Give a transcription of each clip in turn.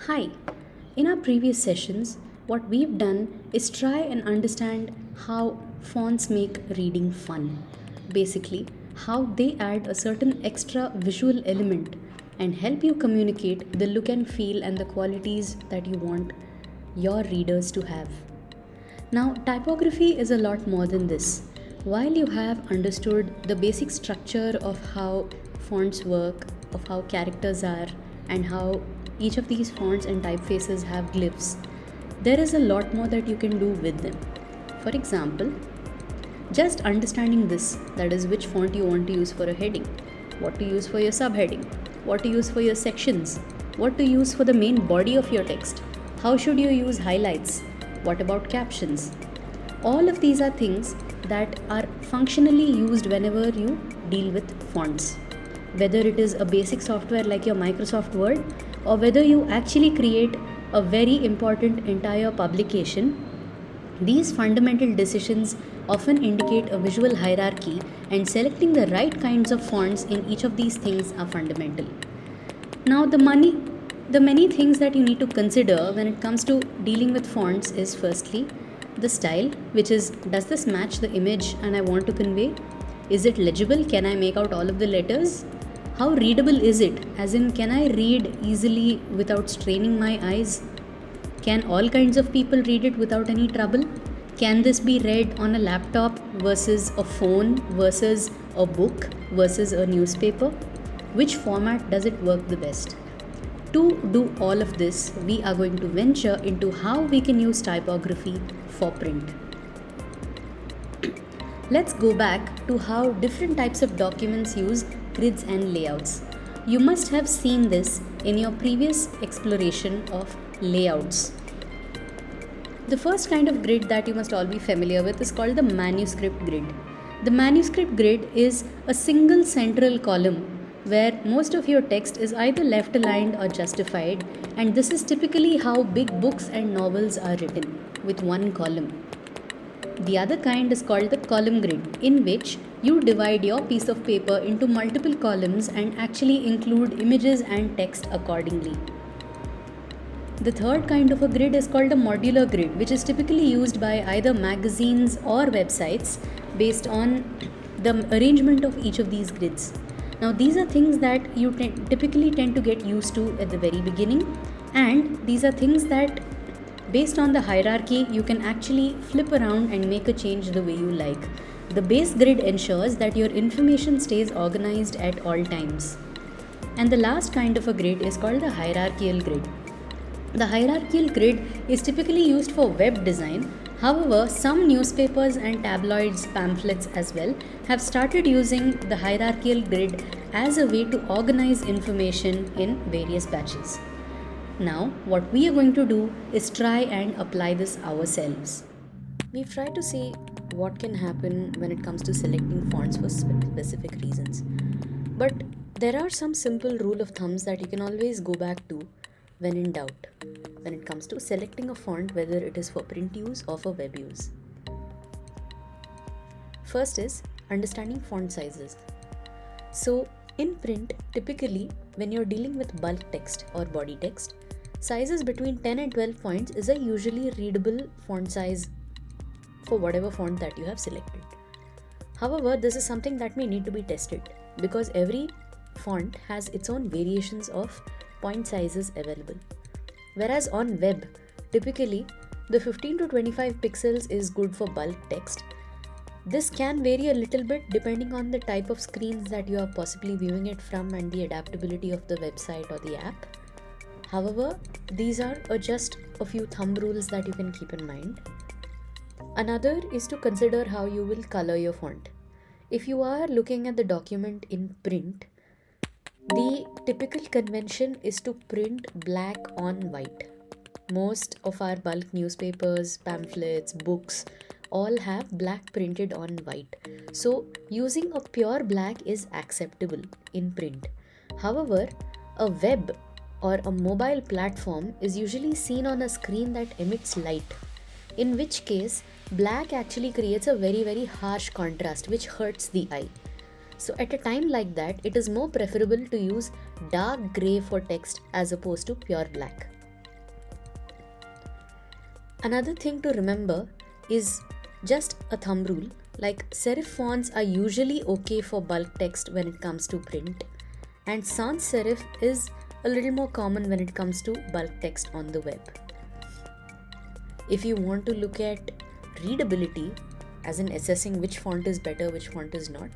Hi, in our previous sessions, what we've done is try and understand how fonts make reading fun. Basically, how they add a certain extra visual element and help you communicate the look and feel and the qualities that you want your readers to have. Now, typography is a lot more than this. While you have understood the basic structure of how fonts work, of how characters are, and how each of these fonts and typefaces have glyphs, there is a lot more that you can do with them. For example, just understanding this, that is, which font you want to use for a heading, what to use for your subheading, what to use for your sections, what to use for the main body of your text, how should you use highlights, what about captions. All of these are things that are functionally used whenever you deal with fonts. Whether it is a basic software like your Microsoft Word, or whether you actually create a very important entire publication, these fundamental decisions often indicate a visual hierarchy, and selecting the right kinds of fonts in each of these things are fundamental. Now, the many things that you need to consider when it comes to dealing with fonts is firstly the style, which is, does this match the image and I want to convey? Is it legible? Can I make out all of the letters? How readable is it? As in, can I read easily without straining my eyes? Can all kinds of people read it without any trouble? Can this be read on a laptop versus a phone versus a book versus a newspaper? Which format does it work the best? To do all of this, we are going to venture into how we can use typography for print. Let's go back to how different types of documents use grids and layouts. You must have seen this in your previous exploration of layouts. The first kind of grid that you must all be familiar with is called the manuscript grid. The manuscript grid is a single central column where most of your text is either left aligned or justified, and this is typically how big books and novels are written, with one column. The other kind is called the column grid, in which you divide your piece of paper into multiple columns and actually include images and text accordingly. The third kind of a grid is called a modular grid, which is typically used by either magazines or websites based on the arrangement of each of these grids. Now, these are things that you typically tend to get used to at the very beginning, and these are things that, based on the hierarchy, you can actually flip around and make a change the way you like. The base grid ensures that your information stays organized at all times. And the last kind of a grid is called the hierarchical grid. The hierarchical grid is typically used for web design. However, some newspapers and tabloids, pamphlets as well, have started using the hierarchical grid as a way to organize information in various batches. Now, what we are going to do is try and apply this ourselves. We've tried to see what can happen when it comes to selecting fonts for specific reasons. But there are some simple rule of thumbs that you can always go back to when in doubt, when it comes to selecting a font, whether it is for print use or for web use. First is understanding font sizes. So in print, typically when you're dealing with bulk text or body text, sizes between 10 and 12 points is a usually readable font size for whatever font that you have selected. However, this is something that may need to be tested because every font has its own variations of point sizes available. Whereas on web, typically the 15 to 25 pixels is good for bulk text. This can vary a little bit depending on the type of screens that you are possibly viewing it from and the adaptability of the website or the app. However, these are just a few thumb rules that you can keep in mind. Another is to consider how you will color your font. If you are looking at the document in print, the typical convention is to print black on white. Most of our bulk newspapers, pamphlets, books all have black printed on white. So using a pure black is acceptable in print. However, a web or a mobile platform is usually seen on a screen that emits light, in which case black actually creates a very harsh contrast which hurts the eye. So at a time like that, it is more preferable to use dark gray for text as opposed to pure black. Another thing to remember is just a thumb rule, like serif fonts are usually okay for bulk text when it comes to print, and sans serif is a little more common when it comes to bulk text on the web. If you want to look at readability, as in assessing which font is better, which font is not,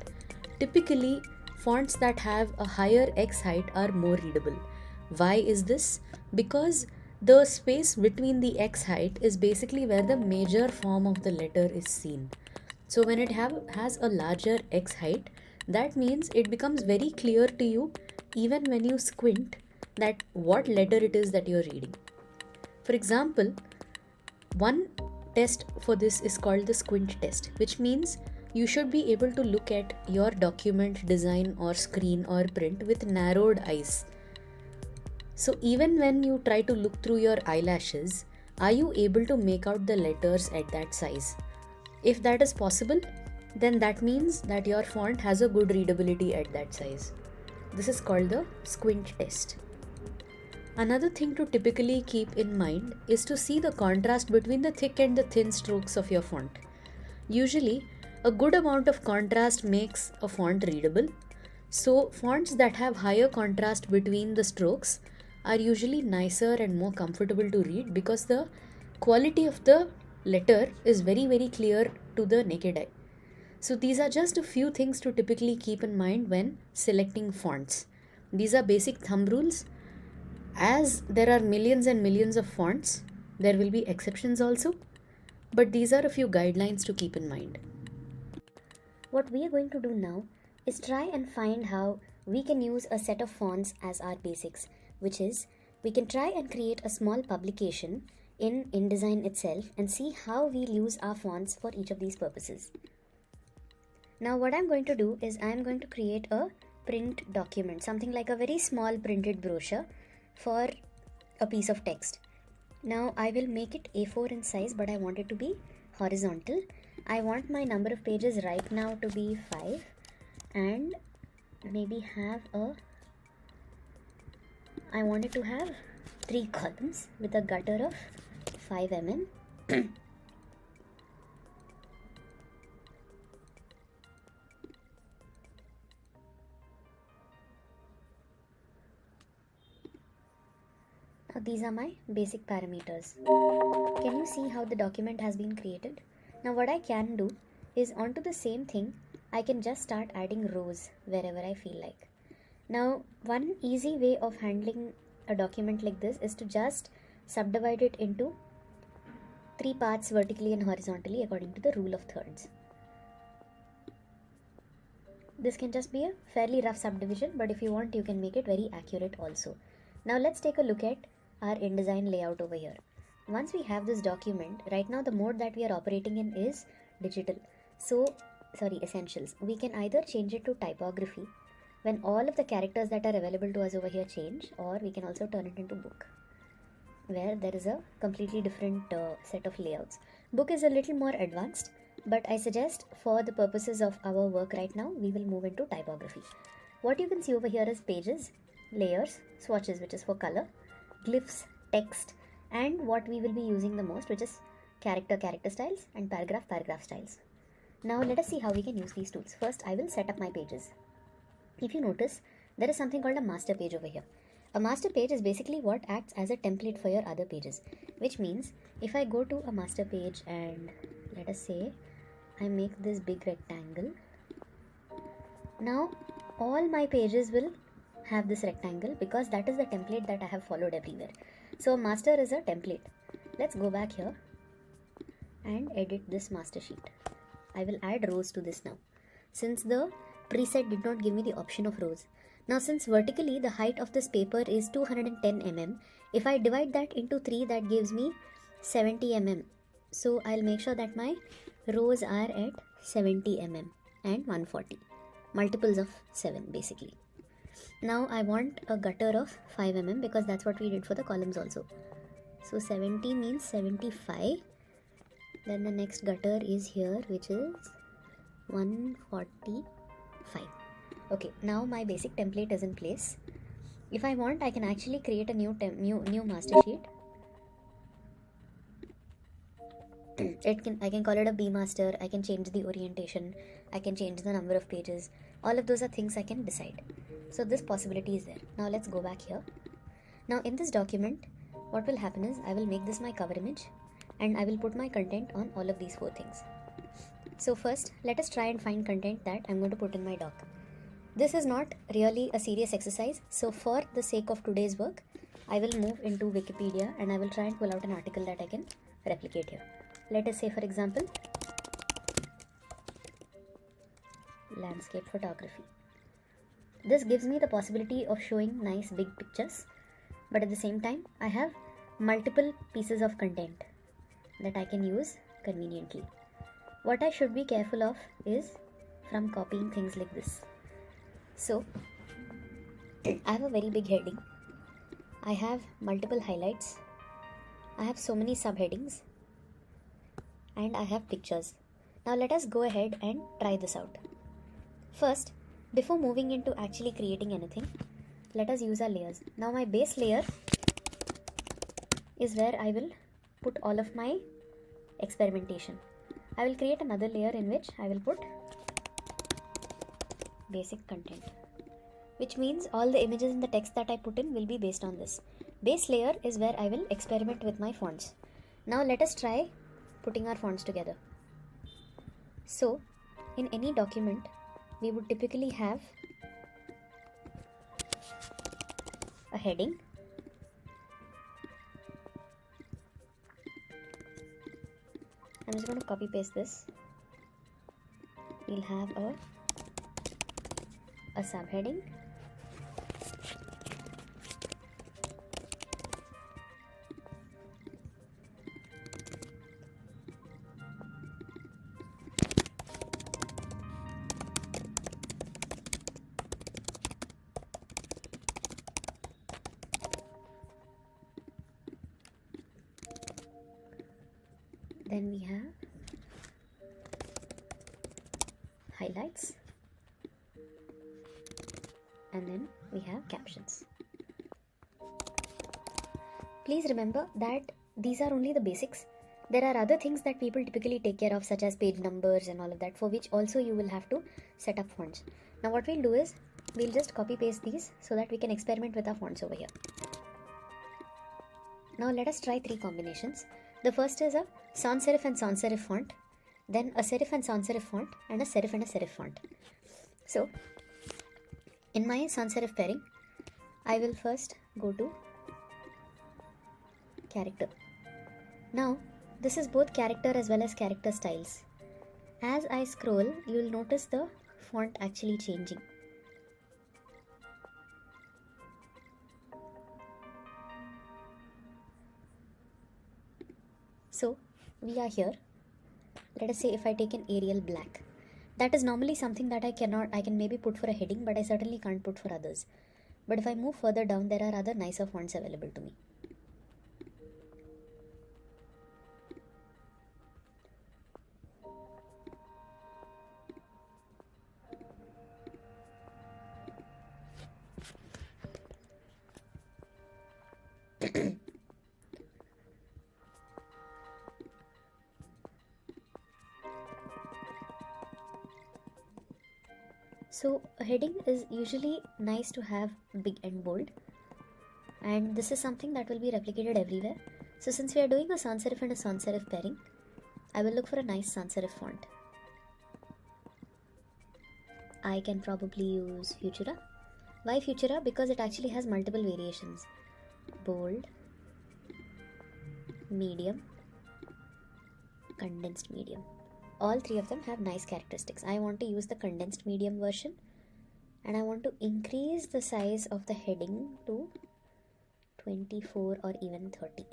typically fonts that have a higher X height are more readable. Why is this? Because the space between the X height is basically where the major form of the letter is seen. So when it has a larger X height, that means it becomes very clear to you even when you squint that what letter it is that you're reading. For example, one test for this is called the squint test, which means you should be able to look at your document, design, or screen or print with narrowed eyes. So even when you try to look through your eyelashes, are you able to make out the letters at that size? If that is possible, then that means that your font has a good readability at that size. This is called the squint test. Another thing to typically keep in mind is to see the contrast between the thick and the thin strokes of your font. Usually, a good amount of contrast makes a font readable. So, fonts that have higher contrast between the strokes are usually nicer and more comfortable to read because the quality of the letter is very clear to the naked eye. So, these are just a few things to typically keep in mind when selecting fonts. These are basic thumb rules. As there are millions and millions of fonts, there will be exceptions also, but these are a few guidelines to keep in mind. What we are going to do now is try and find how we can use a set of fonts as our basics, which is we can try and create a small publication in InDesign itself and see how we'll use our fonts for each of these purposes. Now what I'm going to do is I'm going to create a print document, something like a very small printed brochure for a piece of text. Now I will make it A4 in size, but I want it to be horizontal. I want my number of pages right now to be 5 and maybe I want it to have 3 columns with a gutter of 5 mm. Now these are my basic parameters. Can you see how the document has been created? Now what I can do is onto the same thing, I can just start adding rows wherever I feel like. Now one easy way of handling a document like this is to just subdivide it into 3 parts vertically and horizontally according to the rule of thirds. This can just be a fairly rough subdivision, but if you want you can make it very accurate also. Now let's take a look at our InDesign layout over here. Once we have this document, right now the mode that we are operating in is digital. Essentials. We can either change it to typography when all of the characters that are available to us over here change, or we can also turn it into book, where there is a completely different set of layouts. Book is a little more advanced, but I suggest for the purposes of our work right now, we will move into typography. What you can see over here is pages, layers, swatches, which is for color, glyphs, text, and what we will be using the most, which is character styles, and paragraph styles. Now let us see how we can use these tools. First, I will set up my pages. If you notice, there is something called a master page over here. A master page is basically what acts as a template for your other pages, which means if I go to a master page and let us say I make this big rectangle, now all my pages will have this rectangle because that is the template that I have followed everywhere. So master is a template. Let's go back here and edit this master sheet. I will add rows to this now, since the preset did not give me the option of rows. Now since vertically the height of this paper is 210 mm, if I divide that into 3, that gives me 70 mm. So I'll make sure that my rows are at 70 mm and 140, multiples of 7 basically. Now I want a gutter of 5 mm because that's what we did for the columns also. So 70 means 75. Then the next gutter is here, which is 145. Okay, now my basic template is in place. If I want, I can actually create a new master sheet. I can call it a B master, I can change the orientation, I can change the number of pages. All of those are things I can decide. So this possibility is there. Now let's go back here. Now in this document, what will happen is I will make this my cover image and I will put my content on all of these four things. So first, let us try and find content that I'm going to put in my doc. This is not really a serious exercise, so for the sake of today's work, I will move into Wikipedia and I will try and pull out an article that I can replicate here. Let us say, for example, landscape photography. This gives me the possibility of showing nice big pictures, but at the same time, I have multiple pieces of content that I can use conveniently. What I should be careful of is from copying things like this. So, I have a very big heading. I have multiple highlights. I have so many subheadings. And I have pictures. Now let us go ahead and try this out. First, before moving into actually creating anything, let us use our layers. Now my base layer is where I will put all of my experimentation. I will create another layer in which I will put basic content, which means all the images and the text that I put in will be based on this. Base layer is where I will experiment with my fonts. Now let us try putting our fonts together. So in any document, we would typically have a heading, I'm just going to copy paste this. We'll have a subheading, then we have highlights, and then we have captions. Please remember that these are only the basics. There are other things that people typically take care of, such as page numbers and all of that, for which also you will have to set up fonts. Now what we'll do is we'll just copy paste these so that we can experiment with our fonts over here. Now let us try three combinations. The first is a sans serif and sans serif font, then a serif and sans serif font, and a serif and a serif font. So in my sans serif pairing, I will first go to character. Now this is both character as well as character styles. As I scroll, you will notice the font actually changing. So we are here. Let us say if I take an Arial black, that is normally something that I can maybe put for a heading, but I certainly can't put for others. But if I move further down, there are other nicer fonts available to me. So a heading is usually nice to have big and bold, and this is something that will be replicated everywhere. So since we are doing a sans serif and a sans serif pairing, I will look for a nice sans serif font. I can probably use Futura. Why Futura? Because it actually has multiple variations: bold, medium, condensed medium. All three of them have nice characteristics. I want to use the condensed medium version, and I want to increase the size of the heading to 24 or even 30.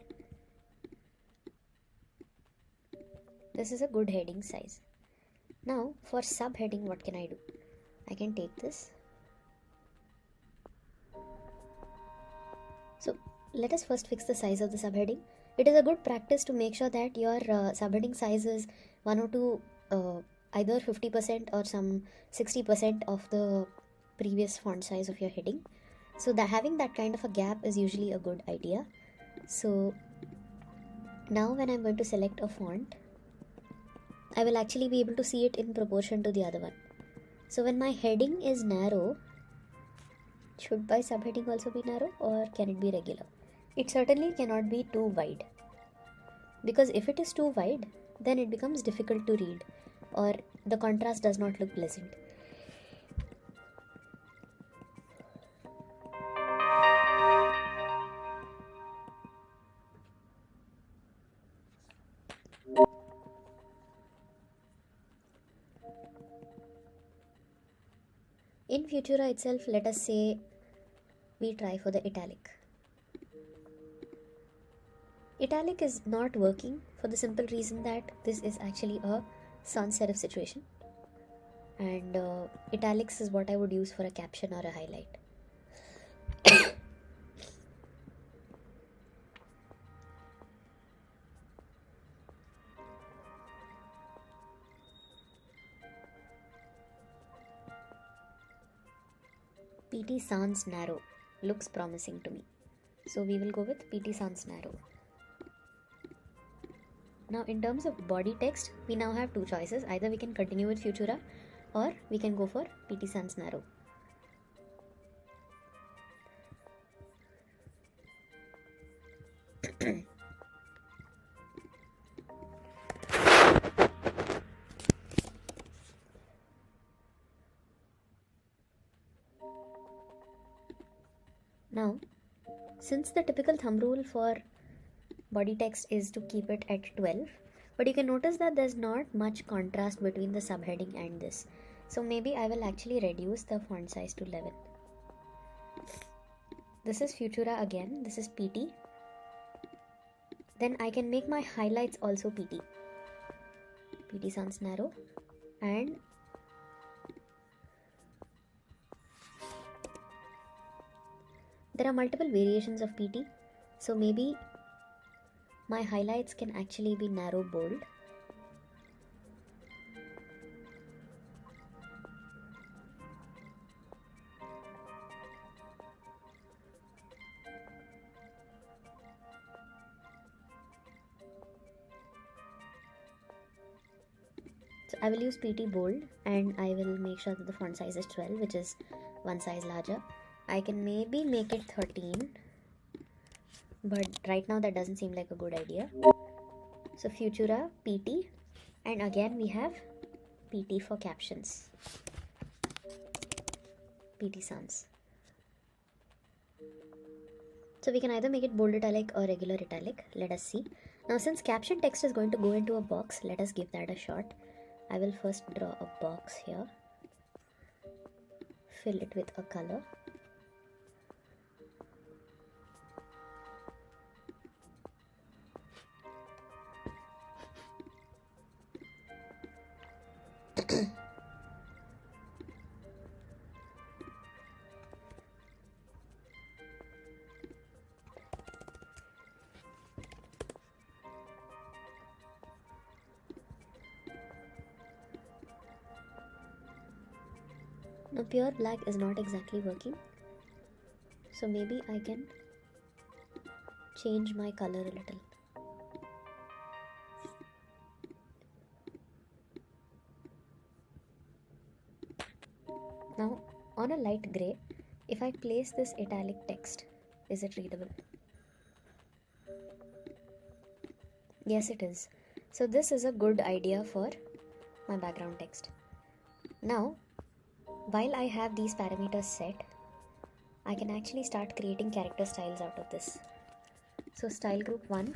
This is a good heading size. Now for subheading, what can I do? I can take this. So let us first fix the size of the subheading. It is a good practice to make sure that your subheading size is 1 or 2, either 50% or some 60% of the previous font size of your heading. So having that kind of a gap is usually a good idea. So now when I'm going to select a font, I will actually be able to see it in proportion to the other one. So when my heading is narrow, should my subheading also be narrow, or can it be regular? It certainly cannot be too wide, because if it is too wide, then it becomes difficult to read, or the contrast does not look pleasant. In Futura itself, let us say we try for the italic. Italic is not working for the simple reason that this is actually a sans serif situation, and italics is what I would use for a caption or a highlight. PT sans narrow looks promising to me, so we will go with PT sans narrow. Now in terms of body text, we now have two choices. Either we can continue with Futura, or we can go for PT sans narrow. Now, since the typical thumb rule for body text is to keep it at 12, but you can notice that there's not much contrast between the subheading and this. So maybe I will actually reduce the font size to 11. This is Futura again, this is PT. Then I can make my highlights also PT. PT sans narrow, and there are multiple variations of PT, so maybe my highlights can actually be narrow bold. So I will use PT bold, and I will make sure that the font size is 12, which is one size larger. I can maybe make it 13, but right now that doesn't seem like a good idea. So Futura, PT, and again we have PT for captions. PT sans. So we can either make it bold italic or regular italic. Let us see. Now since caption text is going to go into a box, let us give that a shot. I will first draw a box here. Fill it with a color. Now pure black is not exactly working, so maybe I can change my color a little. Now on a light grey, if I place this italic text, is it readable? Yes, it is. So this is a good idea for my background text. Now, while I have these parameters set, I can actually start creating character styles out of this. So style group 1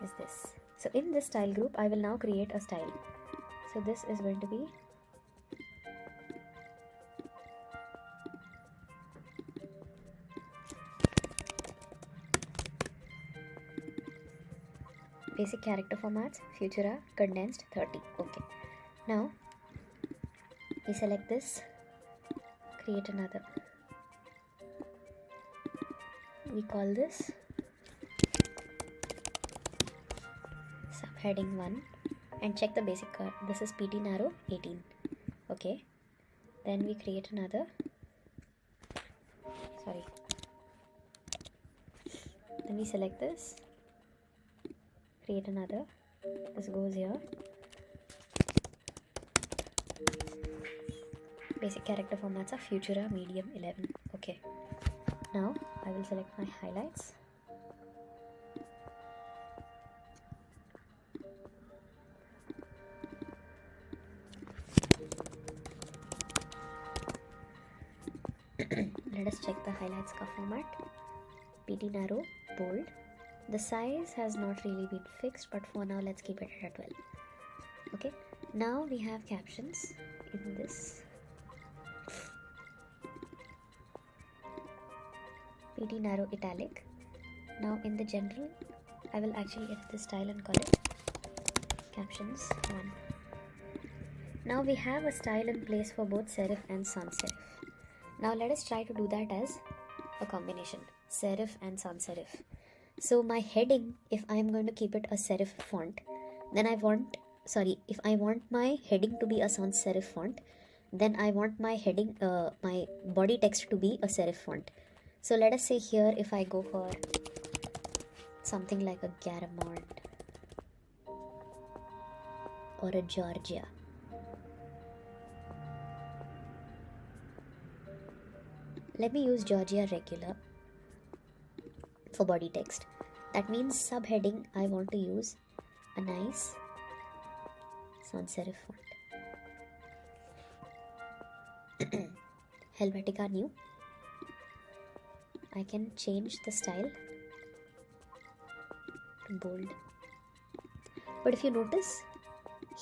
is this. So in this style group, I will now create a style. So this is going to be basic character formats, Futura, condensed 30. Okay. Now we select this, create another. We call this subheading 1 and check the basic card. This is PT narrow 18. Okay. Then we create another. Then we select this, create another. This goes here. Basic character formats are Futura, Medium, 11. Okay. Now I will select my highlights. Let us check the highlights ka format. PT narrow, bold. The size has not really been fixed, but for now let's keep it at 12. Okay, now we have captions in this. PT narrow italic. Now in the general, I will actually edit the style and call it captions 1. Now we have a style in place for both serif and sans serif. Now let us try to do that as a combination, serif and sans serif. So my heading, if I am going to keep it a serif font, then if I want my heading to be a sans serif font, then I want my heading, my body text to be a serif font. So let us say here, if I go for something like a Garamond or a Georgia. Let me use Georgia regular for body text. That means subheading, I want to use a nice sans serif font. Helvetica new. I can change the style to bold. But if you notice,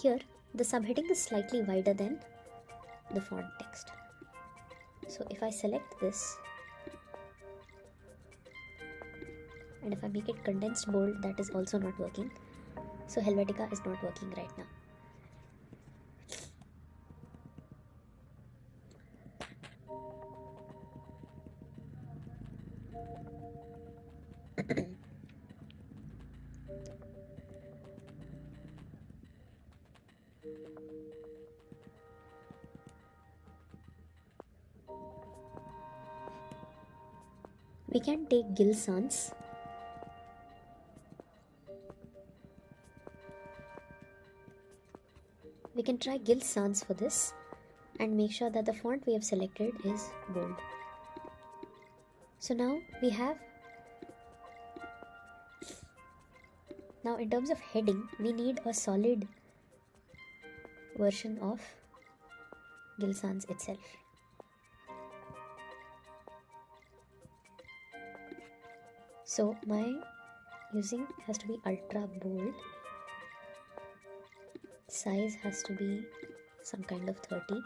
here the subheading is slightly wider than the font text. So if I select this and if I make it condensed bold, that is also not working. So Helvetica is not working right now. We can take Gill Sans. We can try Gill Sans for this and make sure that the font we have selected is bold. So now we have, now in terms of heading, we need a solid version of Gill Sans itself. So my using has to be ultra bold. Size has to be some kind of 30.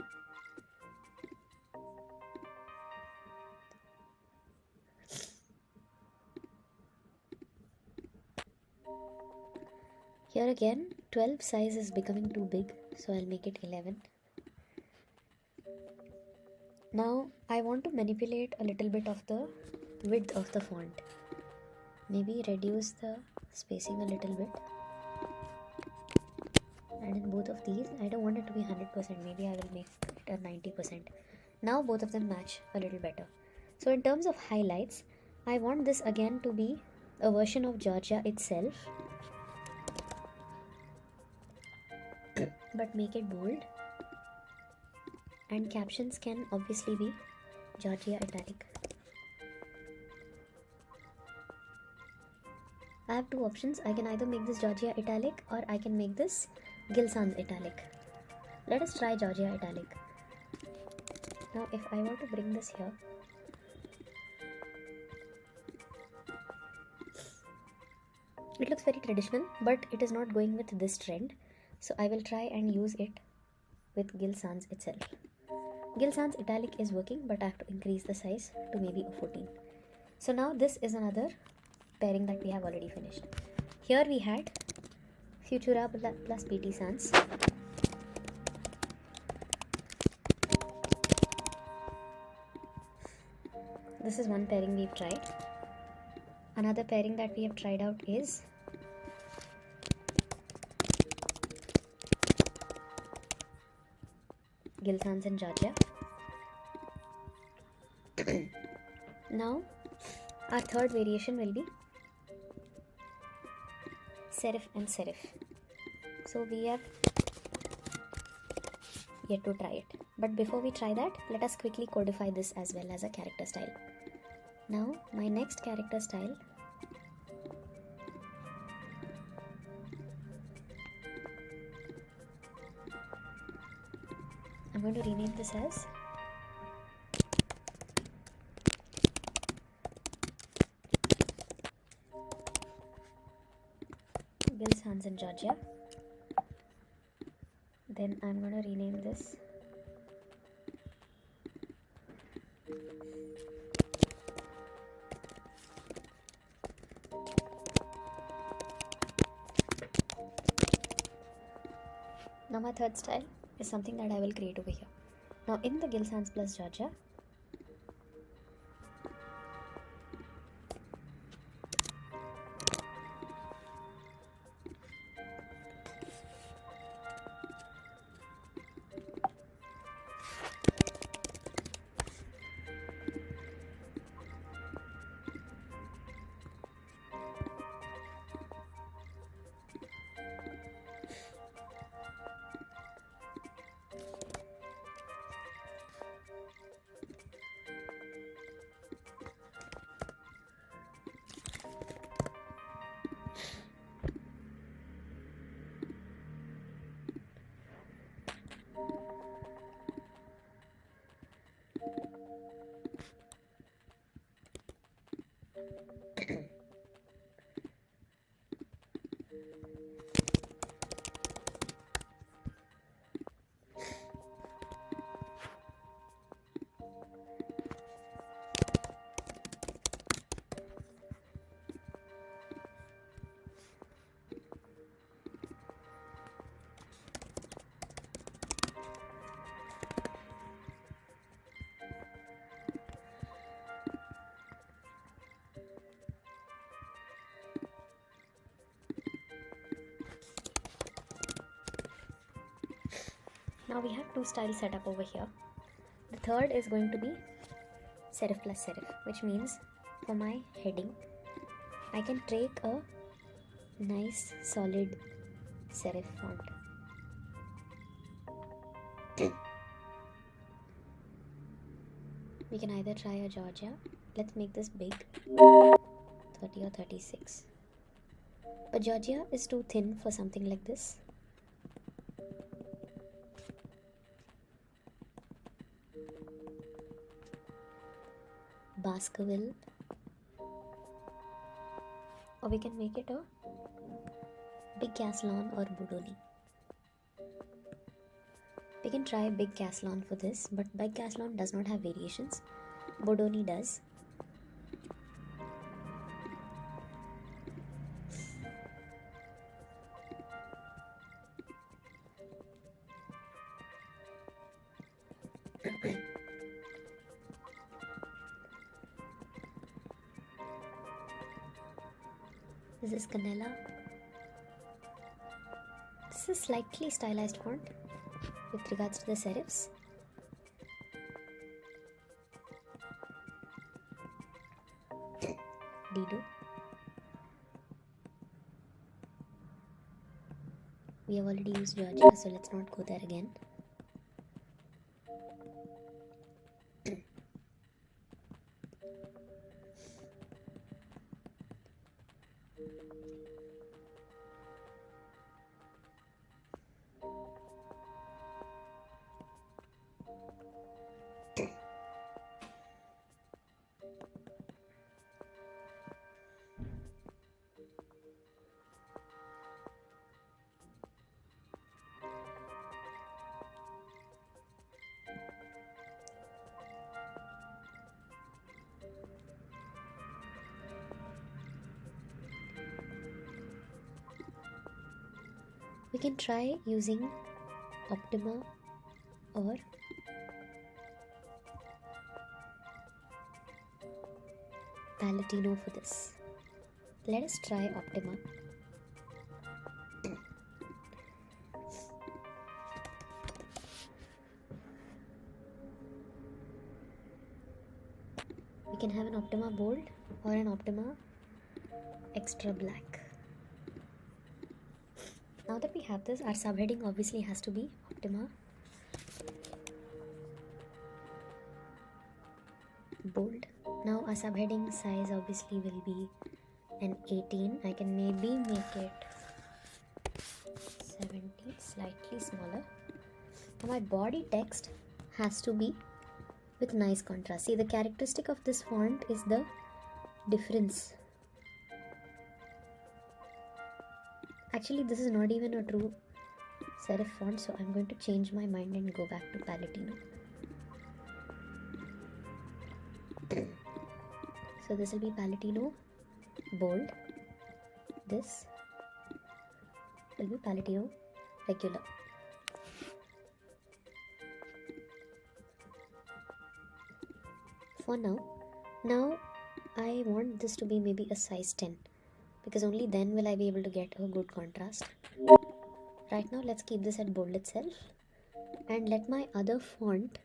Here again, 12 size is becoming too big, so I'll make it 11. Now I want to manipulate a little bit of the width of the font. Maybe reduce the spacing a little bit. And in both of these, I don't want it to be 100%, maybe I will make it a 90%. Now both of them match a little better. So in terms of highlights, I want this again to be a version of Georgia itself, but make it bold. And captions can obviously be Georgia italic. I have two options. I can either make this Georgia italic or I can make this Gill Sans italic. Let us try Georgia italic. Now if I want to bring this here, it looks very traditional, but it is not going with this trend. So I will try and use it with Gill Sans itself. Gill Sans italic is working, but I have to increase the size to maybe a 14. So now this is another pairing that we have already finished. Here we had Futura plus PT Sans. This is one pairing we've tried. Another pairing that we have tried out is Gill Sans and Georgia. Now our third variation will be serif and serif. So we have yet to try it. But before we try that, let us quickly codify this as well as a character style. Now my next character style I'm going to rename this as Bill's Hands in Georgia. Then I'm going to rename this Now my third style is something that I will create over here. Now in the Gill Sans plus Georgia, now we have two styles set up over here. The third is going to be serif plus serif, which means for my heading, I can take a nice solid serif font. We can either try a Georgia. Let's make this big, 30 or 36. But Georgia is too thin for something like this. Baskerville, or we can make it a Big Caslon or Bodoni. We can try Big Caslon for this, but Big Caslon does not have variations. Bodoni does. This is Canela. This is slightly stylized font with regards to the serifs. Dido. We have already used Georgia, so let's not go there again. We can try using Optima or Palatino for this. Let us try Optima. We can have an Optima bold or an Optima extra black. Now that we have this, our subheading obviously has to be Optima bold. Now our subheading size obviously will be an 18. I can maybe make it 17, slightly smaller. Now my body text has to be with nice contrast. See, the characteristic of this font is the difference. Actually, this is not even a true serif font, so I'm going to change my mind and go back to Palatino. So this will be Palatino bold. This will be Palatino regular. For now I want this to be maybe a size 10, because only then will I be able to get a good contrast. Right now let's keep this at bold itself and let my other font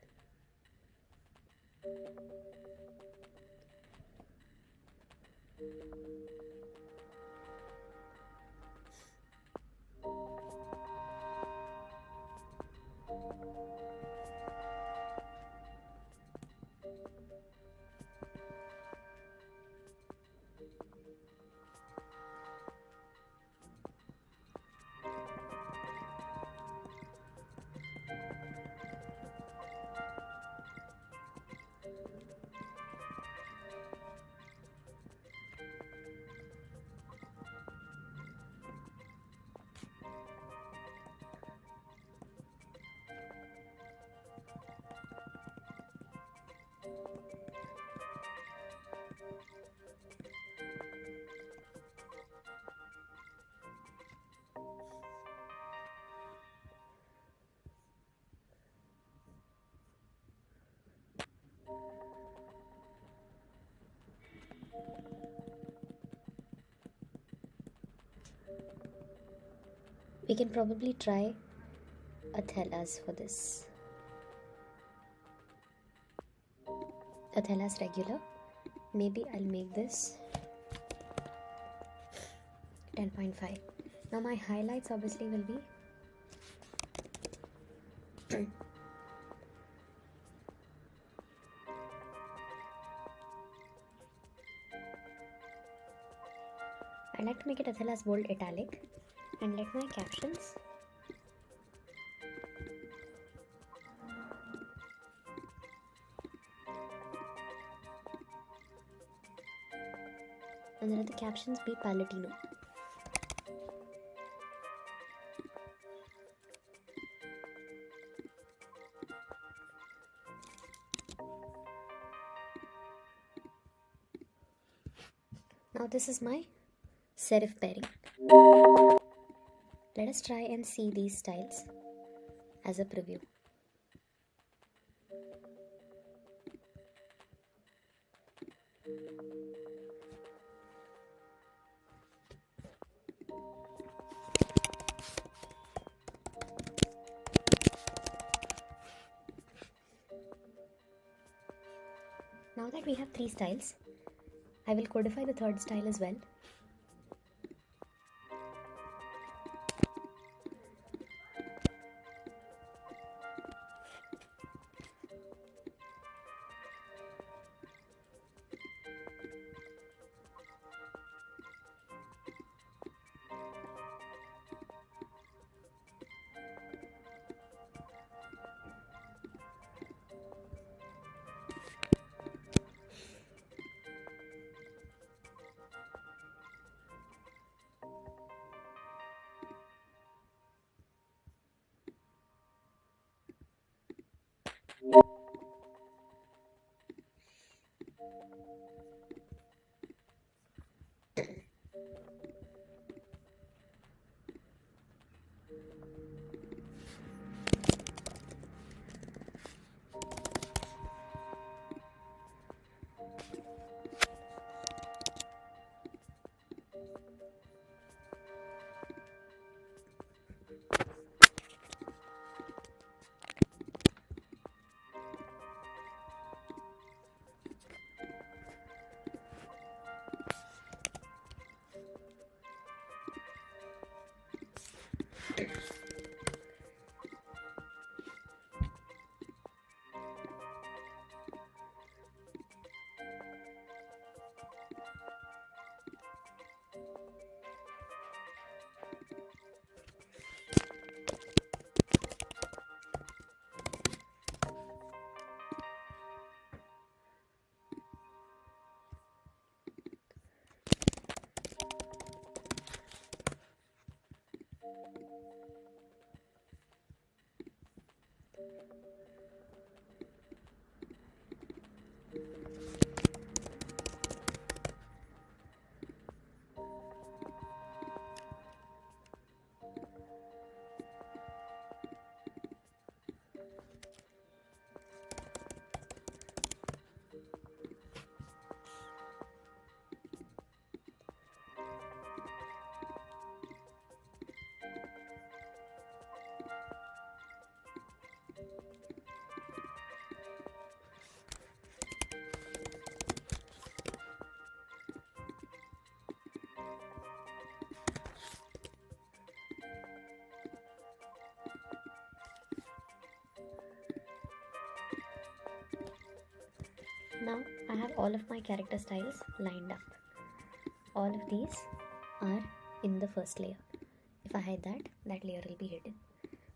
we can probably try Athelas for this. Athelas regular. Maybe I'll make this 10.5. Now my highlights obviously will be I like to make it Athelas bold italic, and let my captions and let the captions be Palatino. Now this is my serif pairing. Let us try and see these styles as a preview. Now that we have 3 styles, I will codify the third style as well. Now I have all of my character styles lined up. All of these are in the first layer. If I hide that, that layer will be hidden.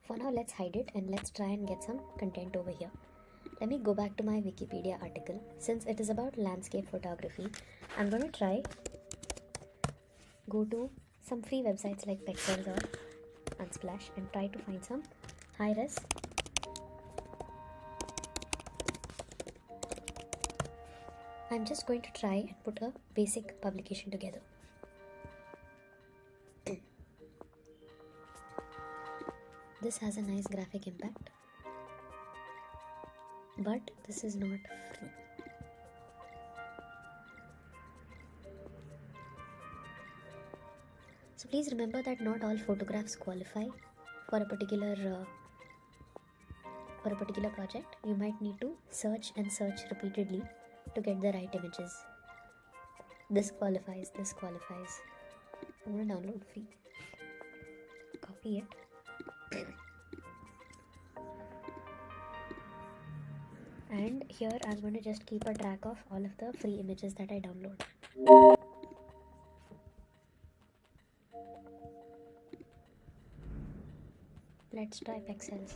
For now, let's hide it and let's try and get some content over here. Let me go back to my Wikipedia article. Since it is about landscape photography, I'm going to try go to some free websites like Pexels or Unsplash and try to find some high-res. I'm just going to try and put a basic publication together. This has a nice graphic impact, but this is not free. So please remember that not all photographs qualify for a particular project. You might need to search and search repeatedly to get the right images. This qualifies. I'm going to download free. Copy it. And here I'm going to just keep a track of all of the free images that I download. Let's try Pexels.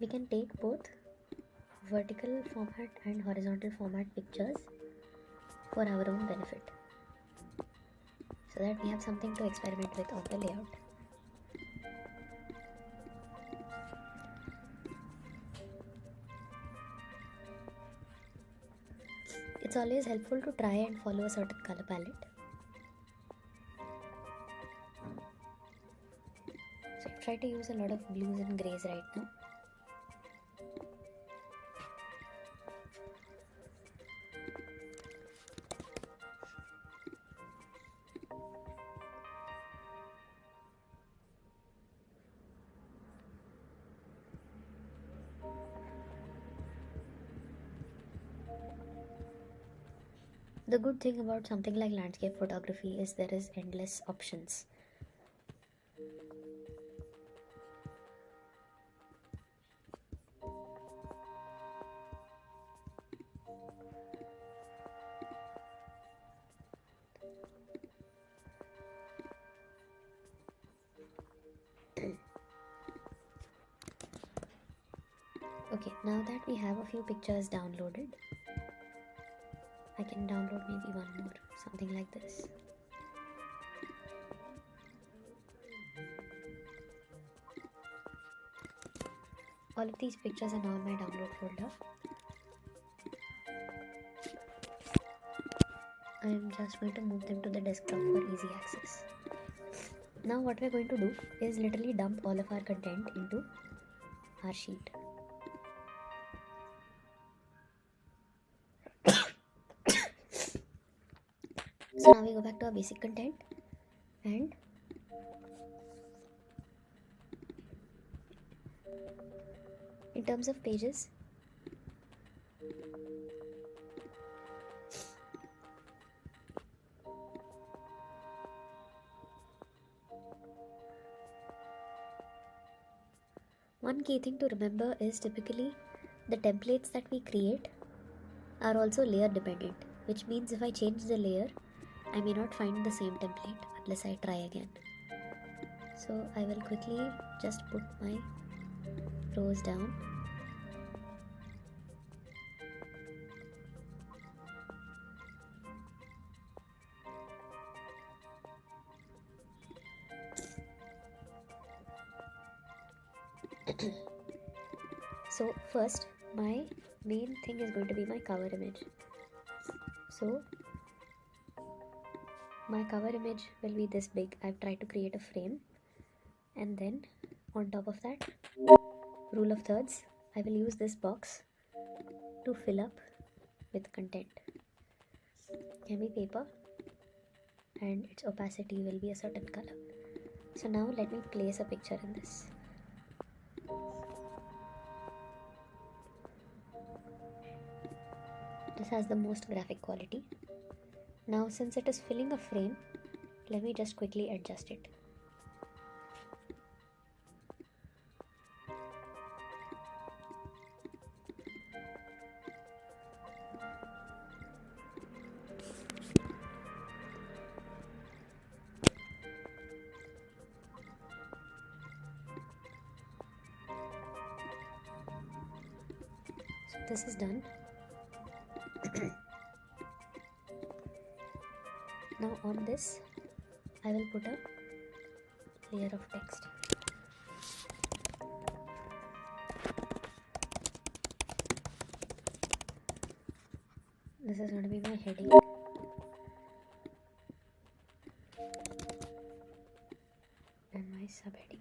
We can take both vertical format and horizontal format pictures for our own benefit, so that we have something to experiment with on the layout. It's always helpful to try and follow a certain color palette. So I try to use a lot of blues and grays right now. The good thing about something like landscape photography is there is endless options. Okay, now that we have a few pictures downloaded, I can download maybe one more, something like this. All of these pictures are now in my download folder. I am just going to move them to the desktop for easy access. Now what we're going to do is literally dump all of our content into our sheet. So now we go back to our basic content, and in terms of pages, one key thing to remember is typically the templates that we create are also layer dependent, which means if I change the layer, I may not find the same template unless I try again. So I will quickly just put my rows down. So first, my main thing is going to be my cover image. So my cover image will be this big. I've tried to create a frame, and then on top of that, rule of thirds, I will use this box to fill up with content. Can be paper, and its opacity will be a certain color. So now let me place a picture in this. This has the most graphic quality. Now, since it is filling a frame, let me just quickly adjust it. So this is done. Now on this, I will put a layer of text. This is going to be my heading. And my subheading.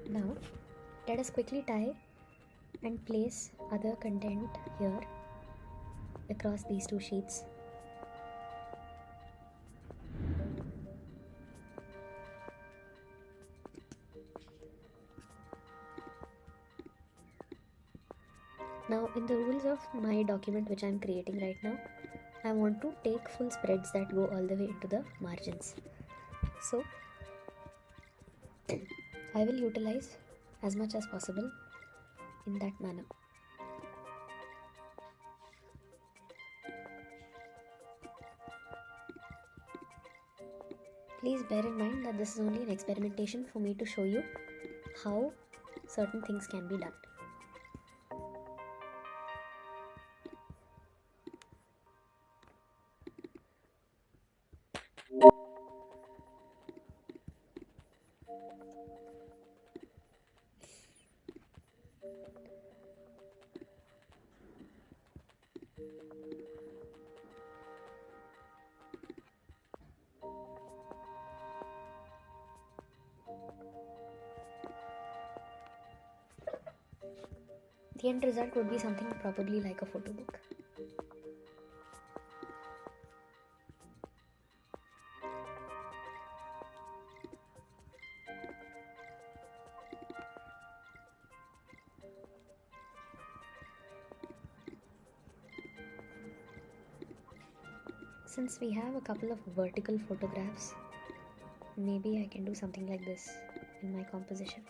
Now, let us quickly tie and place other content here across these two sheets. Now, in the rules of my document which I am creating right now, I want to take full spreads that go all the way into the margins. So, I will utilize as much as possible in that manner. Please bear in mind that this is only an experimentation for me to show you how certain things can be done. The end result would be something probably like a photo book. Since we have a couple of vertical photographs, maybe I can do something like this in my composition.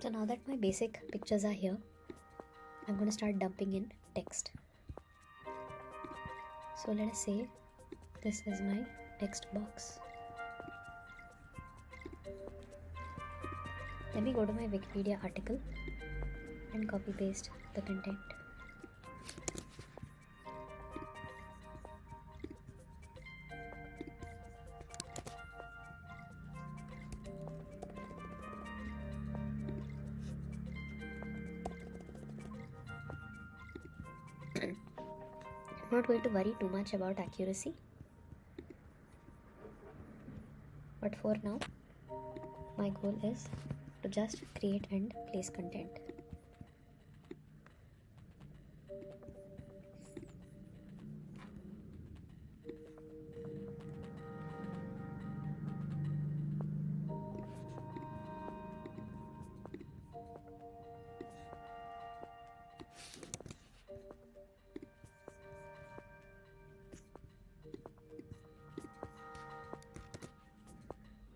So now that my basic pictures are here, I'm going to start dumping in text. So let us say this is my text box. Let me go to my Wikipedia article and copy paste the content. I'm not going to worry too much about accuracy, but for now my goal is to just create and place content.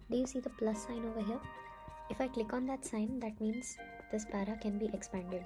Do you see the plus sign over here? If I click on that sign, that means this para can be expanded.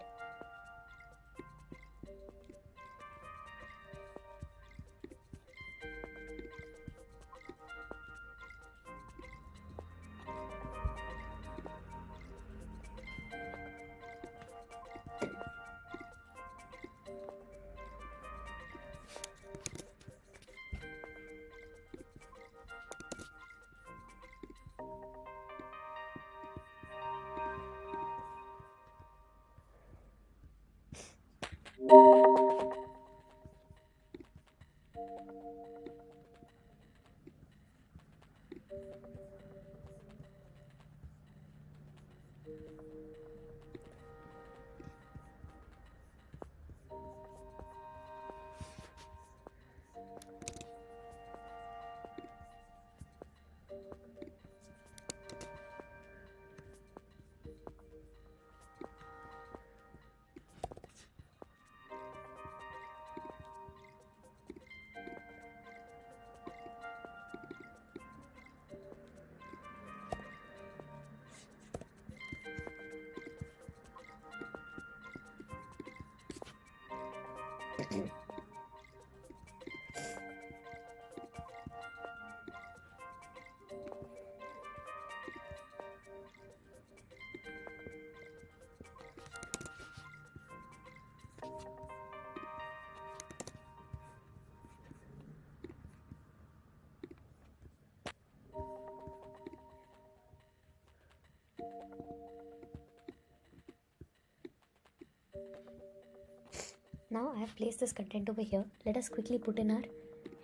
Now I have placed this content over here. Let us quickly put in our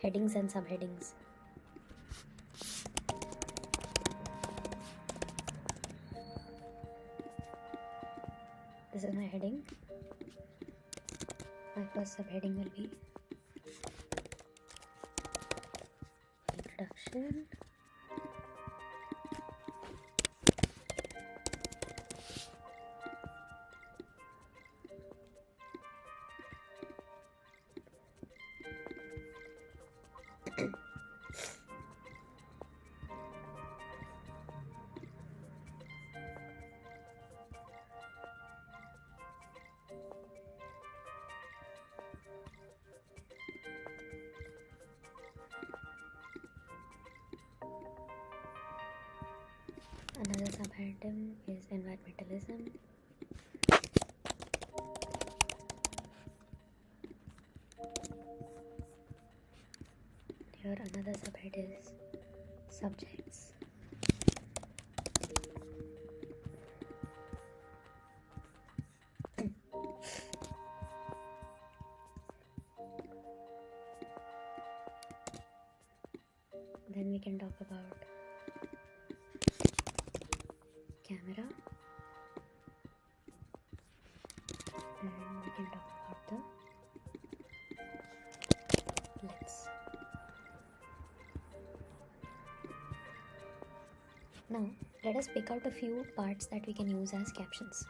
headings and subheadings. This is my heading. My first subheading will be introduction. Another subheading is environmentalism. Here another subhead is subjects. Then we can talk about camera, and we can talk about the lens. Now let us pick out a few parts that we can use as captions.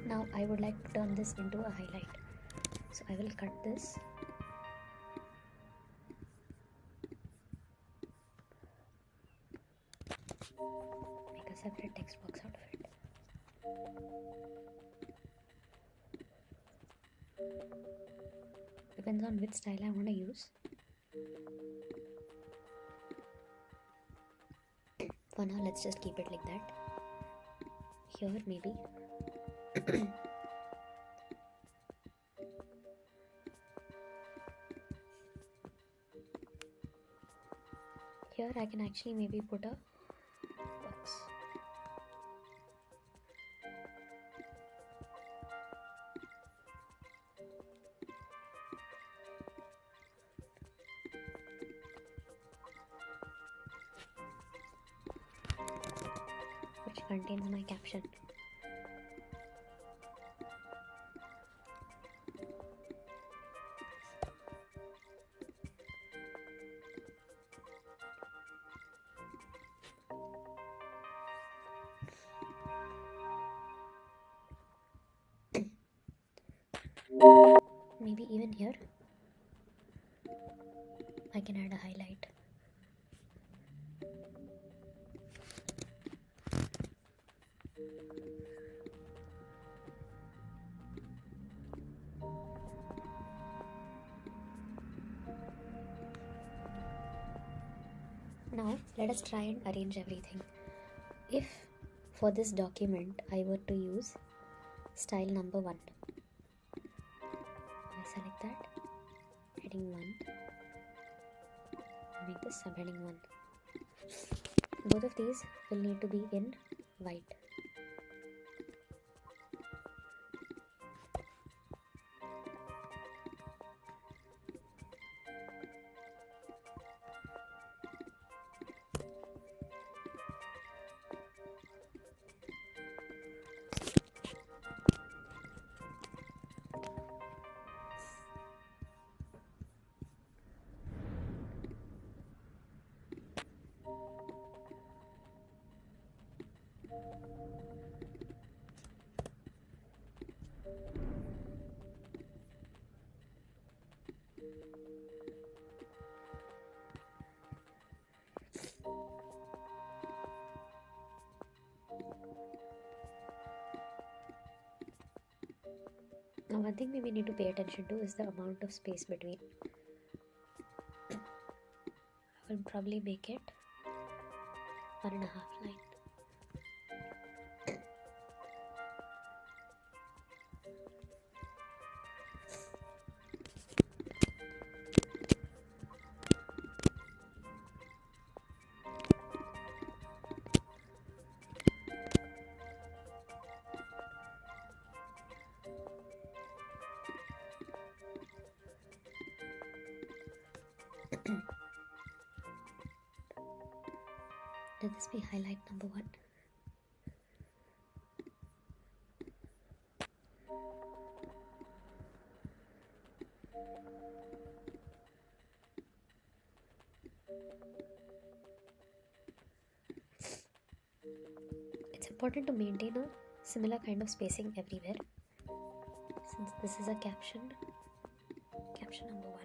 Now I would like to turn this into a highlight. So I will cut this. Make a separate text box out of it. Depends on which style I want to use. For now, let's just keep it like that. Here maybe. Here I can actually maybe put a box. Which contains my caption. Maybe even here I can add a highlight. Now let us try and arrange everything. If for this document I were to use style number 1, I select that, heading 1, make this subheading 1. Both of these will need to be in white. Now, one thing we need to pay attention to is the amount of space between. I will probably make it 1.5 line. Let this be highlight number 1. It's important to maintain a similar kind of spacing everywhere, since this is a caption number 1.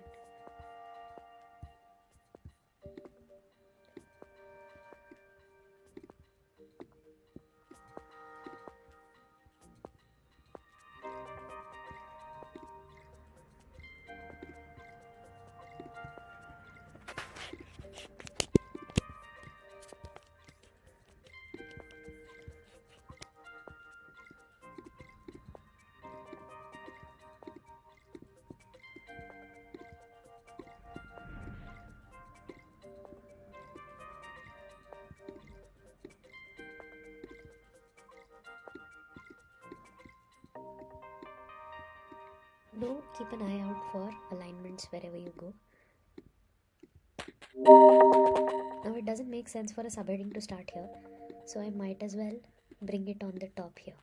Do keep an eye out for alignments wherever you go. Now, it doesn't make sense for a subheading to start here, so I might as well bring it on the top here.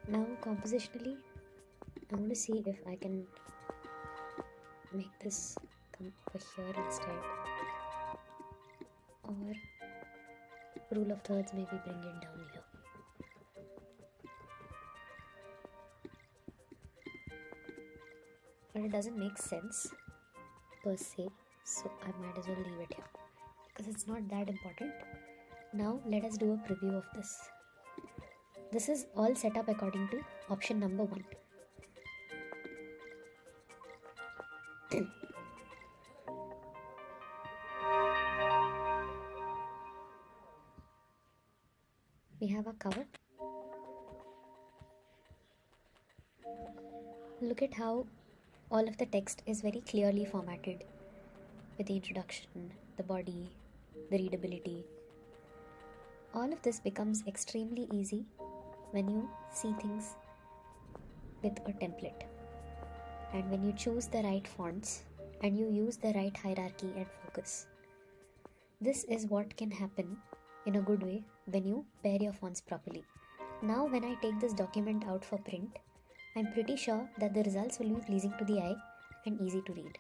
Now, compositionally, I want to see if I can make this come over here instead, or rule of thirds, maybe bring it down here. But it doesn't make sense per se, so I might as well leave it here because it's not that important. Now let us do a preview of this. This is all set up according to option number 1. We have a cover. Look at how all of the text is very clearly formatted with the introduction, the body, the readability. All of this becomes extremely easy when you see things with a template, and when you choose the right fonts and you use the right hierarchy and focus. This is what can happen in a good way when you pair your fonts properly. Now when I take this document out for print, I'm pretty sure that the results will be pleasing to the eye and easy to read.